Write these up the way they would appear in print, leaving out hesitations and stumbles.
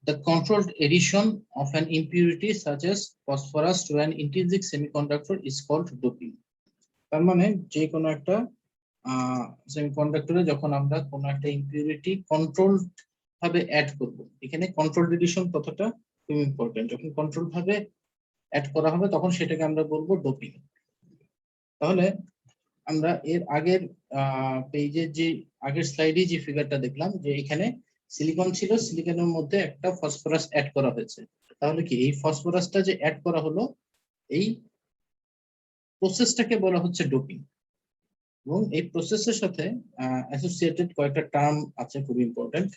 the controlled addition of an impurity such as phosphorus to an intrinsic semiconductor is called doping. তার মানে যে কোনো একটা সেমিকন্ডাক্টরে যখন আমরা কোনো একটা ইম্পিউরিটি কন্ট্রোল ভাবে অ্যাড করব, এখানে কন্ট্রোল এডিশন কথাটা খুব ইম্পর্টেন্ট। যখন কন্ট্রোল ভাবে অ্যাড করা হবে তখন সেটাকে আমরা বলবো ডোপিং। তাহলে আমরা এর আগের পেজের যে আগের স্লাইডে যে ফিগারটা দেখলাম যে এখানে সিলিকন ছিল, সিলিকনের মধ্যে একটা ফসফরাস অ্যাড করা হয়েছে। তাহলে কি এই ফসফরাসটা যে অ্যাড করা হলো, এই প্রসেসটাকে বলা হচ্ছে ডোপিং। এবং এই প্রসেসের সাথে অ্যাসোসিয়েটেড কয়েকটা টার্ম আছে খুব ইম্পর্টেন্ট।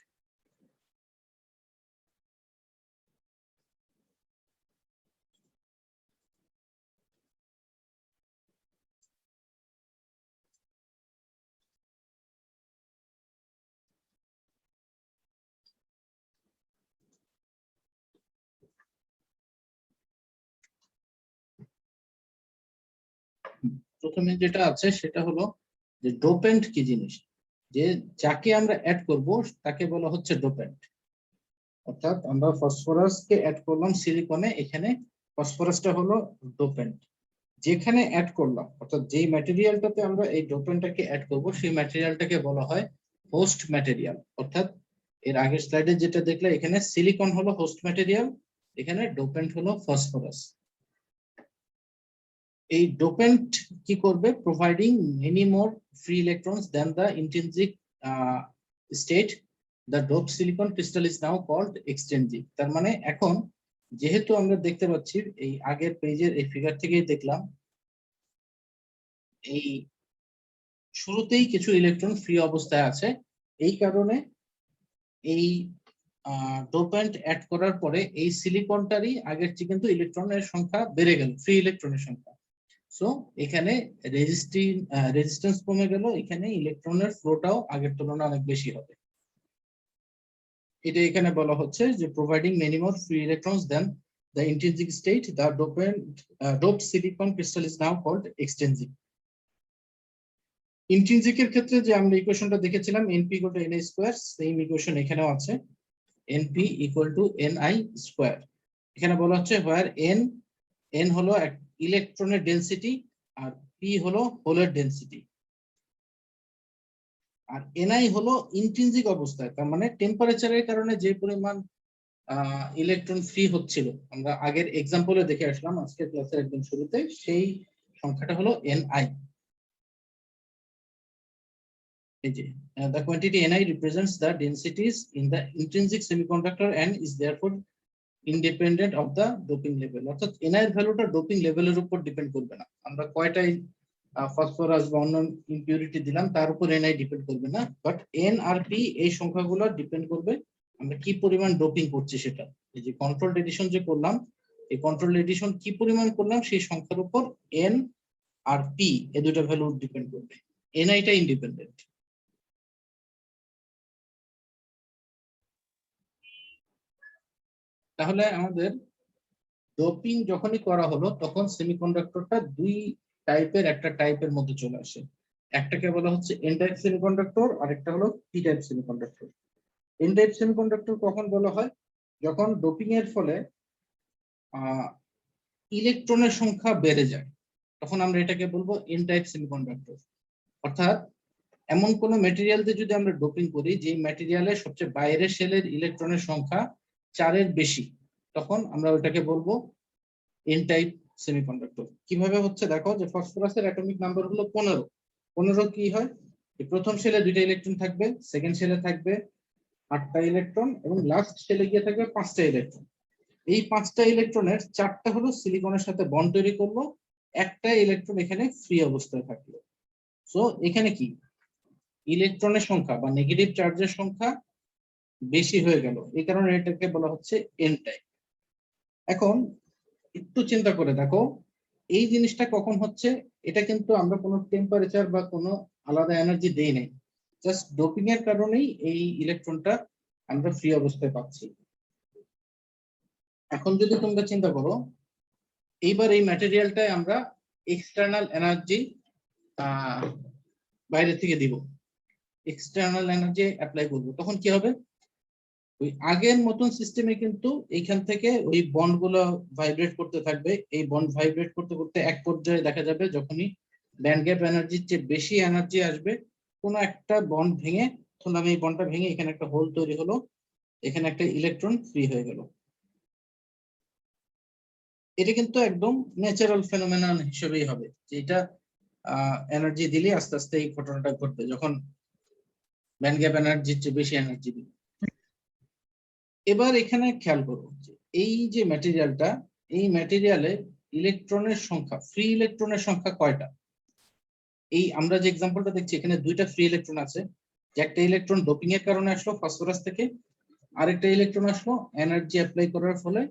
প্রথমে যেটা আছে সেটা হলো যে ডোপেন্ট কি জিনিস, যে যাকে আমরা অ্যাড করব তাকে বলা হচ্ছে ডোপেন্ট। অর্থাৎ আমরা ফসফরাসকে অ্যাড করলাম সিলিকনে, এখানে ফসফরাসটা হলো ডোপেন্ট। যেখানে অ্যাড করলাম অর্থাৎ যেই ম্যাটেরিয়ালটাতে আমরা এই ডোপেন্টটাকে অ্যাড করব সেই ম্যাটেরিয়ালটাকে বলা হয় হোস্ট ম্যাটেরিয়াল। অর্থাৎ এর আগের স্লাইডে যেটা দেখলে এখানে সিলিকন হলো হোস্ট ম্যাটেরিয়াল, এখানে ডোপেন্ট হলো ফসফরাস। এই ডোপেন্ট কি করবে? Providing many more free electrons then the intrinsic state, the dope silicon crystal is now called extensive. তার মানে এখন যেহেতু আমরা দেখতে পাচ্ছি এই আগের পেজের এই ফিগার থেকেই দেখলাম এই শুরুতেই কিছু ইলেকট্রন ফ্রি অবস্থায় আছে, এই কারণে এই ডোপেন্ট অ্যাড করার পরে এই সিলিকনটারই আগের চেয়ে কিন্তু ইলেকট্রনের সংখ্যা বেড়ে গেল, ফ্রি ইলেকট্রনের সংখ্যা। সো এখানে রেজিস্ট্যান্স কমে গেল, এখানে ইলেকট্রনের ফ্লোটাও আগের তুলনায় অনেক বেশি হবে। এটা এখানে বলা হচ্ছে যে providing many more free electrons then the intrinsic state, the doped silicon crystal is now called extensive. ইন্ট্রিনসিকের ক্ষেত্রে যে আমরা ইকুয়েশনটা দেখেছিলাম np equal to ni square, same equation এখানেও আছে np equal to ni square. এখানে বলা হচ্ছে হোয়ার n হলো ইলেকট্রনের ডেনসিটি আর p হলো হোলের ডেনসিটি, আর ni হলো ইন্ট্রিনসিক অবস্থায়। তার মানে টেম্পারেচারের কারণে যে পরিমাণ ইলেকট্রন ফ্রি হচ্ছিল আমরা আগের এক্সাম্পলে দেখে আসলাম আজকের ক্লাসের একদম শুরুতে, সেই সংখ্যাটা হলো ni। The quantity Ni represents the densities in the intrinsic semiconductor and is therefore independent of the doping level. অর্থাৎ Ni এর ভ্যালুটা ডোপিং লেভেলের উপর ডিপেন্ড করবে না। আমরা কয়টাই ফসফরাস বা অন্য ইম্পিউরিটি দিলাম তার উপর Ni ডিপেন্ড করবে না, বাট N আর P এই সংখ্যাগুলো ডিপেন্ড করবে আমরা কি পরিমাণ ডোপিং করছি সেটা। এই যে কন্ট্রোল এডিশন যে করলাম, এই কন্ট্রোল এডিশন কি পরিমাণ করলাম সেই সংখ্যার উপর N আর P এই দুটো ভ্যালু ডিপেন্ড করবে। Ni টা ইন্ডিপেন্ডেন্ট। তাহলে আমাদের ডোপিং যখনই করা হলো তখন সেমিকন্ডাক্টরটা দুই টাইপের একটা টাইপের মধ্যে চলে আসে। একটাকে বলা হচ্ছে এন টাইপ সেমিকন্ডাক্টর আর একটা হলো P type semiconductor. N type semiconductor কখন বলা হয়? যখন ডোপিং এর ফলে ইলেকট্রনের সংখ্যা বেড়ে যায়, তখন আমরা এটাকে বলবো এন টাইপ সেমিকন্ডাক্টর। অর্থাৎ এমন কোন ম্যাটেরিয়ালতে যদি আমরা ডোপিং করি যে ম্যাটেরিয়ালের সবচেয়ে বাইরের শেলের ইলেকট্রনের সংখ্যা 4-এর বেশি, তখন আমরা ওটাকে বলবো এন টাইপ সেমিকন্ডাক্টর। কিভাবে হচ্ছে দেখো, যে ফসফরাসের অ্যাটমিক নাম্বার হলো 15। 15 কি হয়? প্রথম শেলে 2টা ইলেকট্রন থাকবে, সেকেন্ড শেলে থাকবে 8টা ইলেকট্রন এবং লাস্ট শেলে গিয়ে থাকবে 5টা ইলেকট্রন। এই 5টা ইলেকট্রনের 4টা হলো সিলিকনের সাথে বন্ড তৈরি করলো, একটা ইলেকট্রন এখানে ফ্রি অবস্থায় থাকলো। সো এখানে কি ইলেকট্রনের সংখ্যা বা নেগেটিভ চার্জের সংখ্যা বেশি হয়ে গেল, এই কারণে এটাকে বলা হচ্ছে এন টাইপ। এখন একটু চিন্তা করে দেখো এই জিনিসটা কখন হচ্ছে। এটা কিন্তু আমরা কোনো টেম্পারেচার বা কোনো আলাদা এনার্জি দেই নাই, জাস্ট ডোপিং এর কারণেই এই ইলেকট্রনটা আমরা ফ্রি অবস্থায় পাচ্ছি। এখন যদি তোমরা চিন্তা করো এইবার এই ম্যাটেরিয়ালটায় আমরা এক্সটার্নাল এনার্জি বাইরে থেকে দিব, এক্সটার্নাল এনার্জি অ্যাপ্লাই করব, তখন কি হবে? ওই আগের মতন সিস্টেমে কিন্তু এইখান থেকে ওই বন্ড গুলো ভাইব্রেট করতে থাকবে, এই বন্ড ভাইব্রেট করতে করতে এক পর্যায়ে দেখা যাবে যখনই ব্যান্ড গ্যাপ এনার্জির চেয়ে বেশি এনার্জি আসবে, কোনো একটা বন্ড ভেঙে, ধরুন আমি এই বন্ডটা ভেঙে এখানে একটা হোল তৈরি হলো, এখানে একটা ইলেকট্রন ফ্রি হয়ে গেল। এটা কিন্তু একদম ন্যাচারাল ফেনোমেনন হিসেবেই হবে, যে এটা এনার্জি দিলে আস্তে আস্তে এই ঘটনাটা ঘটবে যখন ব্যান্ড গ্যাপ এনার্জির চেয়ে বেশি এনার্জি দিবে। এবার এখানে খেয়াল করবো যে এই যে ম্যাটেরিয়ালটা, এই ম্যাটেরিয়ালে ইলেকট্রনের সংখ্যা, ফ্রি ইলেকট্রনের সংখ্যা কয়টা? এই আমরা যে এক্সাম্পলটা দেখছি এখানে দুইটা ফ্রি ইলেকট্রন আছে, যে একটা ইলেকট্রন ডোপিং এর কারণে আসলো ফসফরাস থেকে, আরেকটা ইলেকট্রন আসলো এনার্জি অ্যাপ্লাই করার ফলে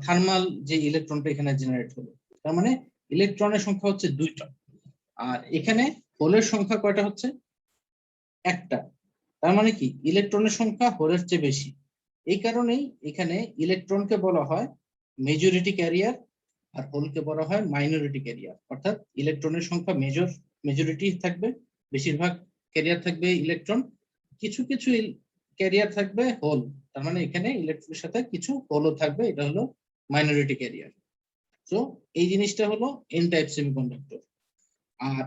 থার্মাল যে ইলেকট্রনটা এখানে জেনারেট হলো। তার মানে ইলেকট্রনের সংখ্যা হচ্ছে দুইটা, আর এখানে হোলের সংখ্যা কয়টা হচ্ছে? একটা। তার মানে কি ইলেকট্রনের সংখ্যা হোলের চেয়ে বেশি। এই কারণেই এখানে ইলেকট্রনকে বলা হয় মেজরিটি ক্যারিয়ার আর হোলকে বলা হয় মাইনরিটি ক্যারিয়ার। অর্থাৎ ইলেকট্রনের সংখ্যা মেজরিটি থাকবে, বেশিরভাগ ক্যারিয়ার থাকবে ইলেকট্রন, কিছু কিছু ক্যারিয়ার থাকবে হোল। তার মানে এখানে ইলেকট্রনের সাথে কিছু হোলও থাকবে, এটা হলো মাইনরিটি ক্যারিয়ার। তো এই জিনিসটা হলো এন টাইপ সেমিকন্ডাক্টর। আর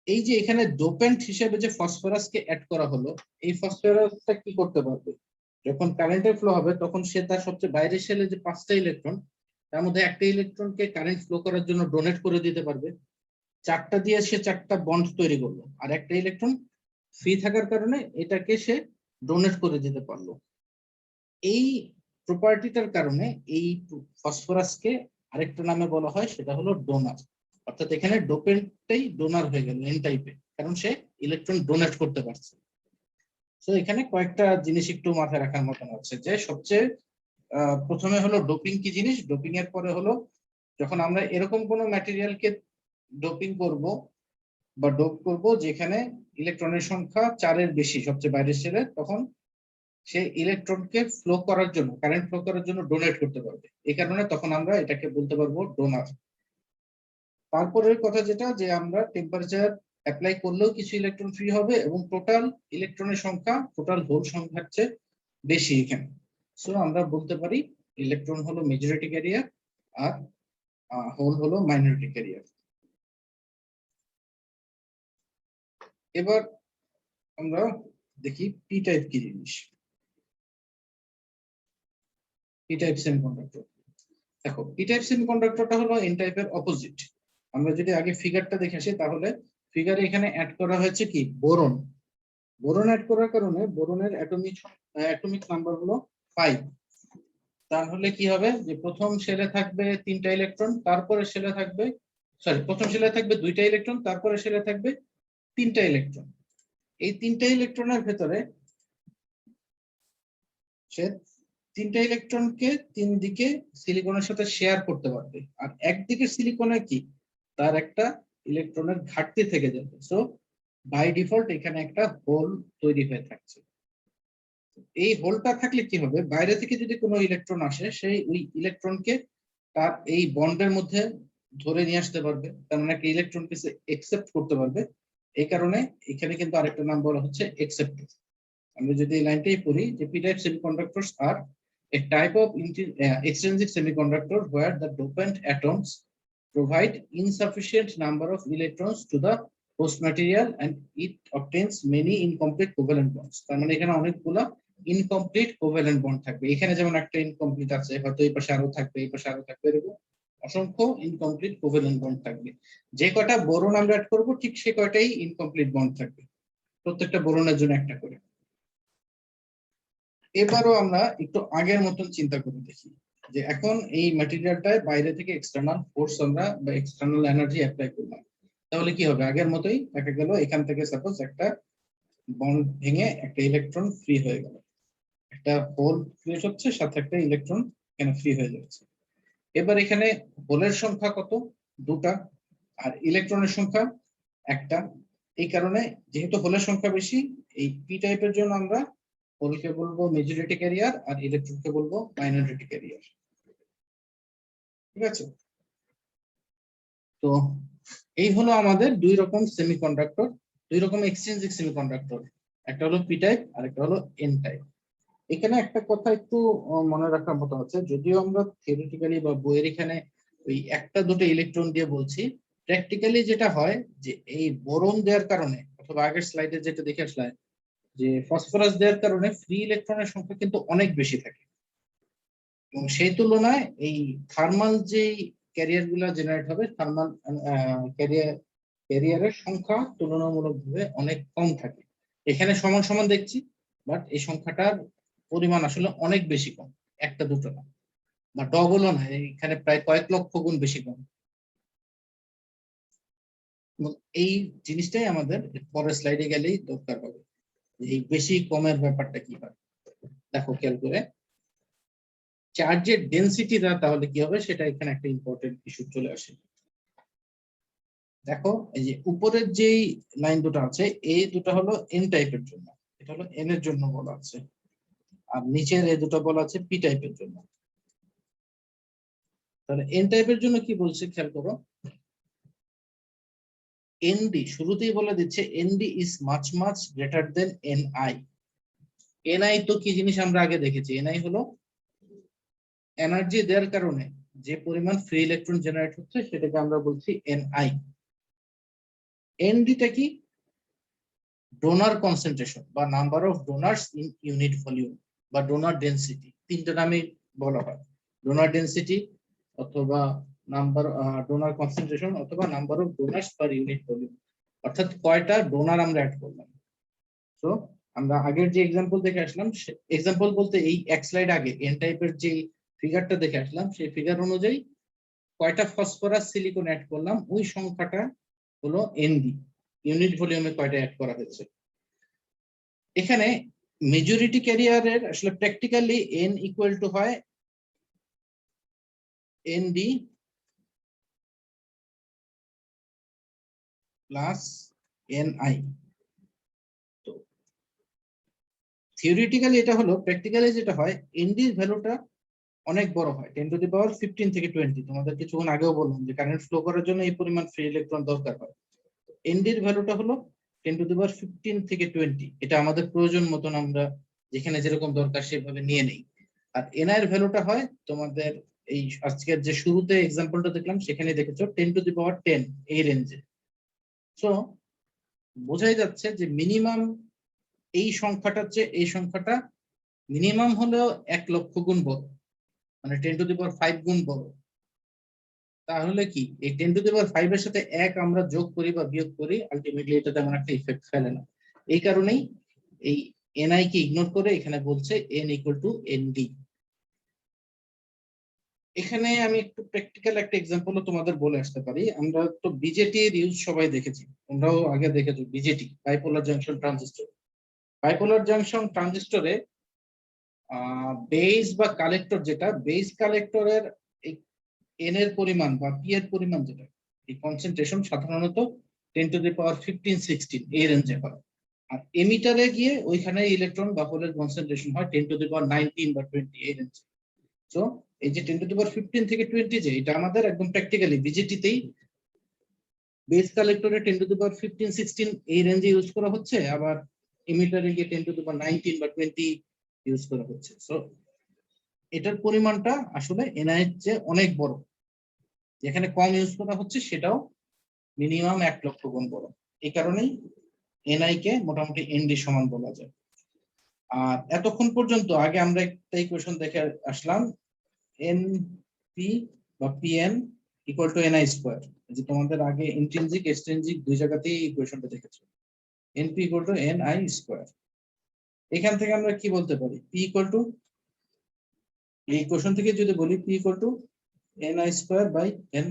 এই যে এখানে ডোপেন্ট হিসেবে যে ফসফরাসকে অ্যাড করা হলো, এই ফসফরাসটা কি করতে পারবে? যখন কারেন্টের ফ্লো হবে তখন সে তার সবচেয়ে বাইরের শেলে যে 5টা ইলেকট্রন, তার মধ্যে একটা ইলেকট্রনকে কারেন্ট ফ্লো করার জন্য ডোনেট করে দিতে পারবে। 4টা দিয়ে সে 4টা বন্ড তৈরি করলো, আর একটা ইলেকট্রন ফ্রি থাকার কারণে এটাকে সে ডোনেট করে দিতে পারলো। এই প্রপার্টিটার কারণে এই ফসফরাসকে আরেকটা নামে বলা হয়, সেটা হলো ডোনার। অর্থাৎ এখানে ডোপেন্টটাই ডোনার হয়ে গেল এন টাইপে, কারণ সে ইলেকট্রন ডোনেট করতে পারছে। তো এখানে কয়েকটা জিনিস একটু মাথায় রাখার মতন আছে, যে সবচেয়ে প্রথমে হলো ডোপিং কি জিনিস, ডোপিং এর পরে হলো যখন আমরা এরকম কোনো ম্যাটেরিয়ালকে ডোপিং করব বা ডোপ করব যেখানে ইলেকট্রনের সংখ্যা 4-এর বেশি সবচেয়ে বাইরের শেলে, তখন সে ইলেকট্রনকে ফ্লো করার জন্য, কারেন্ট ফ্লো করার জন্য ডোনেট করতে পারবে। এই কারণে তখন আমরা এটাকে বলতে পারবো ডোনার। তারপরের কথা যেটা, যে আমরা টেম্পারেচার অ্যাপ্লাই করলেও কিছু ইলেকট্রন ফ্রি হবে এবং টোটাল ইলেকট্রনের সংখ্যা টোটাল হোল সংখ্যার চেয়ে বেশি এখানে। সো আমরা বলতে পারি ইলেকট্রন হলো মেজরিটি ক্যারিয়ার আর হোল হলো মাইনরিটি ক্যারিয়ার। এবার আমরা দেখি পি টাইপ কি জিনিস। পি টাইপ সেমিকন্ডাক্টর, দেখো পি টাইপ সেমিকন্ডাক্টরটা হলো এন টাইপের অপোজিট। আমরা যদি আগে ফিগারটা দেখে আসি, তাহলে ফিগারে এখানে অ্যাড করা হয়েছে কি বোরন। বোরন অ্যাড করার কারণে বোরনের অ্যাটমিক নাম্বার হলো 5। তাহলে কি হবে, যে প্রথম শেলে থাকবে 3টা ইলেকট্রন, তারপরে শেলে থাকবে, সরি, প্রথম শেলে থাকবে 2টা ইলেকট্রন, তারপরে শেলে থাকবে 3টা ইলেকট্রন। এই 3টা ইলেকট্রনের ভেতরে সে 3টা ইলেকট্রনকে 3 দিকে সিলিকনের সাথে শেয়ার করতে পারবে, আর একদিকে সিলিকনে কি তার একটা ইলেকট্রনের ঘাটতি থেকে যাবে। সো বাই ডিফল্ট এখানে একটা হোল তৈরি হয়ে থাকছে। এই হোলটা থাকলে কি হবে, বাইরে থেকে যদি কোনো ইলেকট্রন আসে, সেই ওই ইলেকট্রনকে তার এই বন্ডের মধ্যে ধরে নিয়ে আসতে পারবে, তার মানে একটা ইলেকট্রনকে সে একসেপ্ট করতে পারবে। এই কারণে এখানে কিন্তু আরেকটা নাম বলা হচ্ছে একসেপ্টর। আমরা যদি এই লাইনটাই পড়ি, যে p type semiconductors are a type of extrinsic semiconductor where the dopant atoms provide insufficient number of electrons to the host material and it obtains many incomplete covalent bonds। তার মানে এখানে অনেকগুলো ইনকমপ্লিট কোভ্যালেন্ট বন্ড থাকবে। এখানে যেমন একটা incomplete আছে, হয়তো এই পাশে আরো থাকবে, এই পাশে আরো থাকবে, এরকম অসংখ্য ইনকমপ্লিট কোভ্যালেন্ট বন্ড থাকবে। যে কয়টা বোরন আমরা অ্যাড করবো, ঠিক সে কয়টাই ইনকমপ্লিট বন্ড থাকবে, প্রত্যেকটা বোরনের জন্য একটা করে। এবারও আমরা একটু আগের মতন চিন্তা করে দেখি, যে এখন এই ম্যাটেরিয়ালটায় বাইরে থেকে এক্সটার্নাল ফোর্স আমরা বা এক্সটার্নাল এনার্জি অ্যাপ্লাই করলাম, তাহলে কি হবে? আগের মতোই দেখা গেল এখান থেকে সাপোজ একটা বন্ড ভেঙে একটা ইলেকট্রন ফ্রি হয়ে গেল, একটা হোল ক্রিয়েট হচ্ছে, সাথে একটা ইলেকট্রন এখানে ফ্রি হয়ে যাচ্ছে। এবার এখানে হোলের সংখ্যা কত? 2টা, আর ইলেকট্রনের সংখ্যা 1টা। এই কারণে যেহেতু হোলের সংখ্যা বেশি, এই পি টাইপের জন্য আমরা হোলকে বলবো মেজরিটি ক্যারিয়ার আর ইলেকট্রনকে বলবো মাইনরিটি ক্যারিয়ার। ঠিক আছে? তো এই হলো আমাদের দুই রকম সেমিকন্ডাক্টর, দুই রকম এক্সচেঞ্জিং সেমিকন্ডাক্টর, একটা হলো পি টাইপ আর একটা হলো এন টাইপ। এখানে একটা কথা একটু মনে রাখার মতো আছে, যদিও আমরা থিওরিটিক্যালি বা বইয়ের এখানে ওই একটা দুটো ইলেকট্রন দিয়ে বলছি, প্র্যাকটিক্যালি যেটা হয় যে এই বোরন দেওয়ার কারণে, অথবা আগের স্লাইডে যেটা দেখে আসলাম যে ফসফরাস দেওয়ার কারণে ফ্রি ইলেকট্রনের সংখ্যা কিন্তু অনেক বেশি থাকে, এবং সেই তুলনায় এই থার্মাল যে ক্যারিয়ার গুলা জেনারেট হবে, থার্মাল ক্যারিয়ারের সংখ্যা তুলনামূলকভাবে অনেক কম থাকে। এখানে সমান সমান দেখছি, বাট এই সংখ্যাটার পরিমাণ আসলে অনেক বেশি কম, একটা দুটো না বা ডবলও না, এখানে প্রায় কয়েক লক্ষ গুণ বেশি কম। এবং এই জিনিসটাই আমাদের পরের স্লাইডে গেলেই দরকার হবে, এই বেশি কমের ব্যাপারটা কি হয়। দেখো খেয়াল করে, চার্জের ডেনসিটিটা তাহলে কি হবে সেটা এখানে একটা ইম্পর্টেন্ট ইস্যু চলে আসে। দেখো এই যে উপরের যেই লাইন দুটো আছে, এই দুটো হলো এন টাইপের জন্য, এটা হলো এন এর জন্য বলা আছে, আর নিচের এই দুটো বলা আছে পি টাইপের জন্য। তাহলে এন টাইপের জন্য কি বলছে খেয়াল করো, এনডি শুরুতেই বলে দিচ্ছে ND is much much greater than NI. NI তো কি জিনিস আমরা আগে দেখেছি, এনআই হলো এনার্জি দেওয়ার কারণে যে পরিমাণ ফ্রি ইলেকট্রন জেনারেট হচ্ছে সেটাকে আমরা বলছি এনআই। এনডিটা কি, ডোনার কনসেন্ট্রেশন বা number of donors in unit volume বা ডোনার ডেনসিটি, তিনটা নামে বলা হয়। ডোনার ডেনসিটি অথবা নাম্বার ডোনার কনসেন্ট্রেশন অথবা number of donors per unit volume, অর্থাৎ কয়টা ডোনার আমরা অ্যাড করলাম। তো আমরা আগের যে এক্সাম্পল দেখে আসলাম, এক্সাম্পল বলতে এই এক স্লাইড আগে এন টাইপের যে ফিগারটা দেখে আসলাম, সেই ফিগার অনুযায়ী কয়টা ফসফরাস সিলিকন অ্যাড করলাম ওই সংখ্যাটা হলো এনডি, ইউনিট ভলিউমে কয়টা অ্যাড করা হয়েছে। এখানে মেজরিটি ক্যারিয়ারের আসলে প্র্যাকটিক্যালি এন ইকুয়াল টু হয় এনডি প্লাস এনআই। তো থিওরিটিক্যালি এটা হলো, প্র্যাকটিক্যালি যেটা হয় এনডির ভ্যালুটা অনেক বড় হয়, 10⁻15 থেকে 20। তোমাদের কিছুক্ষণ আগেও বললাম যে কারেন্ট ফ্লো করার জন্য এই পরিমাণ ফ্রি ইলেকট্রন দরকার হয়। এনডির ভ্যালুটা হলো 10⁻15 থেকে 20, এটা আমাদের প্রয়োজন মতন আমরা যেখানে যেরকম দরকার সেভাবে নিয়ে নেই। আর এনআই এর ভ্যালুটা হয় তোমাদের এই আজকের যে শুরুতে এক্সাম্পলটা দেখলাম সেখানে দেখেছো 10⁻10 এই রেঞ্জে। সো বোঝাই যাচ্ছে যে মিনিমাম এই সংখ্যাটার চেয়ে এই সংখ্যাটা মিনিমাম হলেও 1,00,000 গুণ বড়, মানে 10⁵ গুণ বড়। তাহলে কি এই 10⁵ এর সাথে 1 আমরা যোগ করি বা বিয়োগ করি, আলটিমেটলি এটা তেমন একটা ইফেক্ট ফেলে না। এই কারণেই এই এনআই কে ইগনোর করে এখানে বলছে এন ইকুয়াল টু এনডি। এখানে আমি একটু প্র্যাকটিক্যাল একটা এক্সাম্পলও তোমাদের বলে আসতে পারি। আমরা তো বিজেটি এর ইউজ সবাই দেখেছি, তোমরাও আগে দেখেছো BJT, bipolar junction transistor. Bipolar junction ট্রানজিস্টরে বেস বা কালেক্টর, যেটা বেস কালেক্টরের এন এর পরিমাণ বা পি এর পরিমাণ, যেটা এই কনসেন্ট্রেশন সাধারণত 10⁻15-16 এই রেঞ্জে হয়। আর এমিটারে গিয়ে ওইখানে ইলেকট্রন বা হোলের কনসেন্ট্রেশন হয় 10⁻19 বা 20 এই রেঞ্জে। তো এই যে 10⁻15 থেকে 20, যে এটা আমাদের একদম প্র্যাকটিক্যালি বিজেটিতেই বেস কালেক্টরে 10⁻15-16 এই রেঞ্জে ইউজ করা হচ্ছে, আবার এমিটারে গিয়ে 10⁻19 বা 20 ইউজ করা হচ্ছে। সো এটার পরিমাণটা আসলে এনআই এর চেয়ে অনেক বড়, যেখানে কম ইউজ করা হচ্ছে সেটাও মিনিমাম 1,00,000 গুণ বড়। এই কারণেই এনআই কে মোটামুটি এনডি সমান বলা যায়। আর এতক্ষণ পর্যন্ত আগে আমরা একটা ইকুয়েশন দেখে আসলাম, এন পি বা PN equal to NI square, যে তোমাদের আগে ইন্ট্রিনজিক এক্সট্রিনজিক দুই জায়গাতেই ইকুয়েশনটা দেখেছো, NP equal to NI square. এখান থেকে আমরা কি বলতে পারি, পি ইকুয়াল টু, এই ইকুয়েশন থেকে যদি বলি P equal to NI square by N,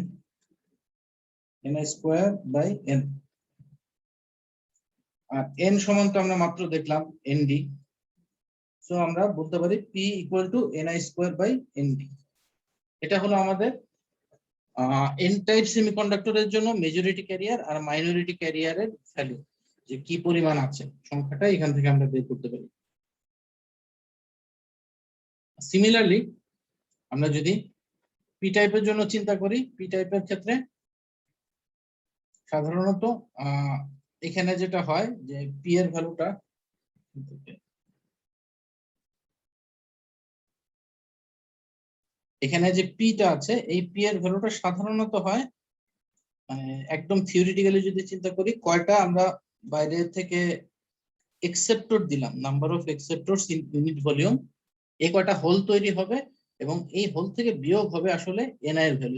NI square by N. আর এন সমান তো আমরা মাত্র দেখলাম এনডি, সো আমরা বলতে পারি P equal to NI square by ND. এটা হলো আমাদের এন টাইপ সেমিকন্ডাক্টরের জন্য মেজরিটি ক্যারিয়ার আর মাইনরিটি ক্যারিয়ারের ভ্যালু, যে কি পরিমাণ আছে সংখ্যাটা এখান থেকে আমরা বের করতে পারি। সিমিলারলি আমরা যদি পি টাইপের জন্য চিন্তা করি, পি টাইপের ক্ষেত্রে সাধারণত এখানে যেটা হয় যে পি এর ভ্যালুটা এখানে যে পিটা আছে, এই পি এর ভ্যালুটা সাধারণত হয় মানে একদম থিওরিটিক্যালি যদি চিন্তা করি, কয়টা আমরা বাইরে থেকে এক্সেপ্টর দিলাম, number of acceptors in unit volume, এই কয়টা হোল তৈরি হবে এবং এই হোল থেকে বিয়োগ হবে আসলে এনআই এর ভ্যালু।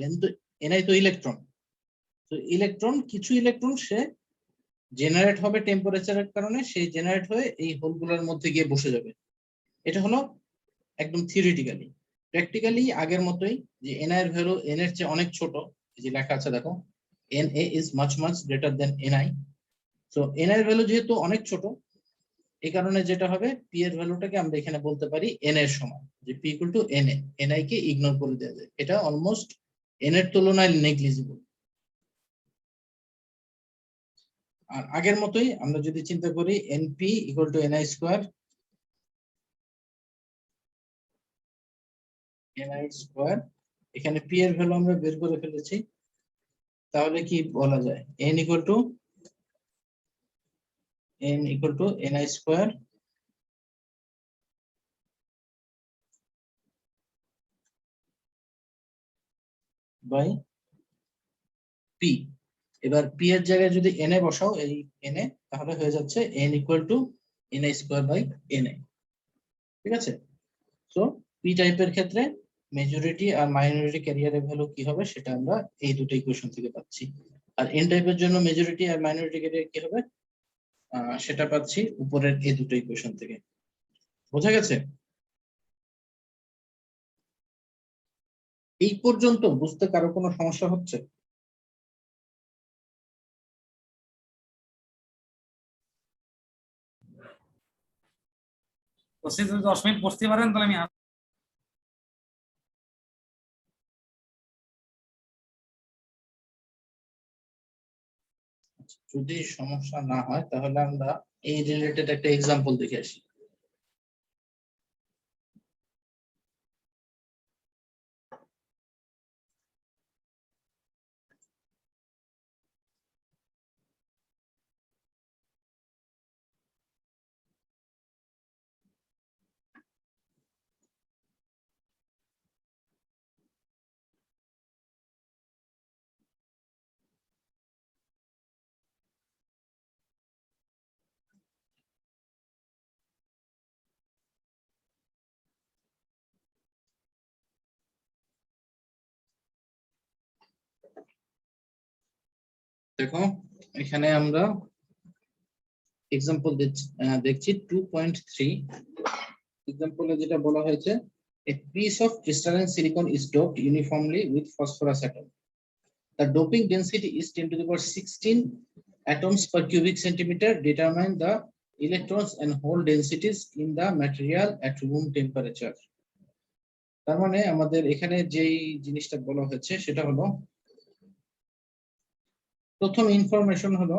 এনআই তো ইলেকট্রন, তো ইলেকট্রন, কিছু ইলেকট্রন সে জেনারেট হবে টেম্পারেচারের কারণে, সেই জেনারেট হয়ে এই হোলগুলোর মধ্যে গিয়ে বসে যাবে। এটা হলো একদম থিওরিটিক্যালি। প্র্যাকটিক্যালি আগের মতোই, যে এনআই এর ভ্যালু এন এর চেয়ে অনেক ছোট, যে লেখা আছে দেখো, N A is much much greater than NI. So NI এর ভ্যালু যেহেতু অনেক ছোট, এই কারণে যেটা হবে, পি এর ভ্যালুটাকে আমরা এখানে বলতে পারি এন এর সমান, যে P equal two N A, NI K ignore করে দেওয়া যায়, এটা অলমোস্ট এন এর তুলনায় নেগলিজিবল। আর আগের মতোই আমরা যদি চিন্তা করি NP equal to NI square, NI square, এখানে পি এর ভ্যালু আমরা বের করে ফেলেছি, তাহলে কি বলা যায়, N equal to NI square by P. এবার পি এর জায়গায় যদি এন এ বসাও, এই এন এ, তাহলে হয়ে যাচ্ছে N equal to NI square by N A. ঠিক আছে? সো পি টাইপের ক্ষেত্রে মেজরিটি আর মাইনরিটি ক্যারিয়ারের ভ্যালু কি হবে সেটা আমরা এই দুটো ইকুয়েশন থেকে পাচ্ছি। আর এন টাইপের জন্য মেজরিটি আর মাইনরিটি ক্যারিয়ার কি হবে সেটা পাচ্ছি উপরের এই দুটো ইকুয়েশন থেকে। বোঝা গেছে? এই পর্যন্ত বুঝতে কারো কোনো সমস্যা হচ্ছে? যদি 10 মিনিট বসতে পারেন তাহলে আমি যদি সমস্যা না হয় তাহলে আমরা এই রিলেটেড একটা এক্সাম্পল দেখে আসি। দেখো, এখানে আমরা এক্সাম্পল দেখছি 2.3। এক্সাম্পলে যেটা বলা হয়েছে, a piece of crystalline silicon is doped uniformly with phosphorus atom. The doping density is 10 to the power 16 atoms per cubic centimeter. Determine the electrons and hole densities in the material at room temperature. তার মানে আমাদের এখানে যেই জিনিসটা বলা হয়েছে সেটা হলো, প্রথম ইনফরমেশন হলো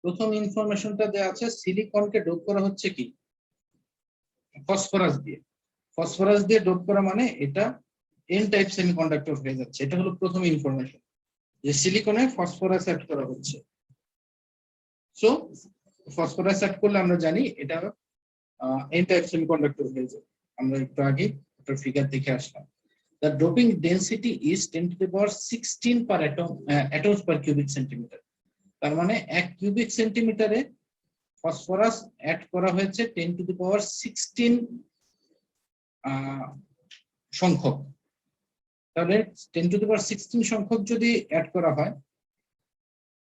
প্রথম ইনফরমেশনটা দেওয়া আছে, সিলিকনকে ডোপ করা হচ্ছে কি, ফসফরাস দিয়ে। ফসফরাস দিয়ে ডোপ করা মানে এটা এন টাইপ সেমিকন্ডাক্টর হয়ে যাচ্ছে। এটা হলো প্রথম ইনফরমেশন, যে সিলিকনে ফসফরাস অ্যাড করা হচ্ছে। সো ফসফরাস অ্যাড করলে আমরা জানি এটা এন টাইপ সেমিকন্ডাক্টর হয়ে যাবে। আমরা একটু আগে একটা ফিগার দেখে আসলাম। The doping density is 10 to the power 16 per atoms per cubic centimeter. তার মানে 1 কিউবিক সেন্টিমিটারে ফসফরাস অ্যাড করা হয়েছে 10 to the power 16 সংখ্যক। তাহলে 10 to the power 16 সংখ্যক যদি অ্যাড করা হয়,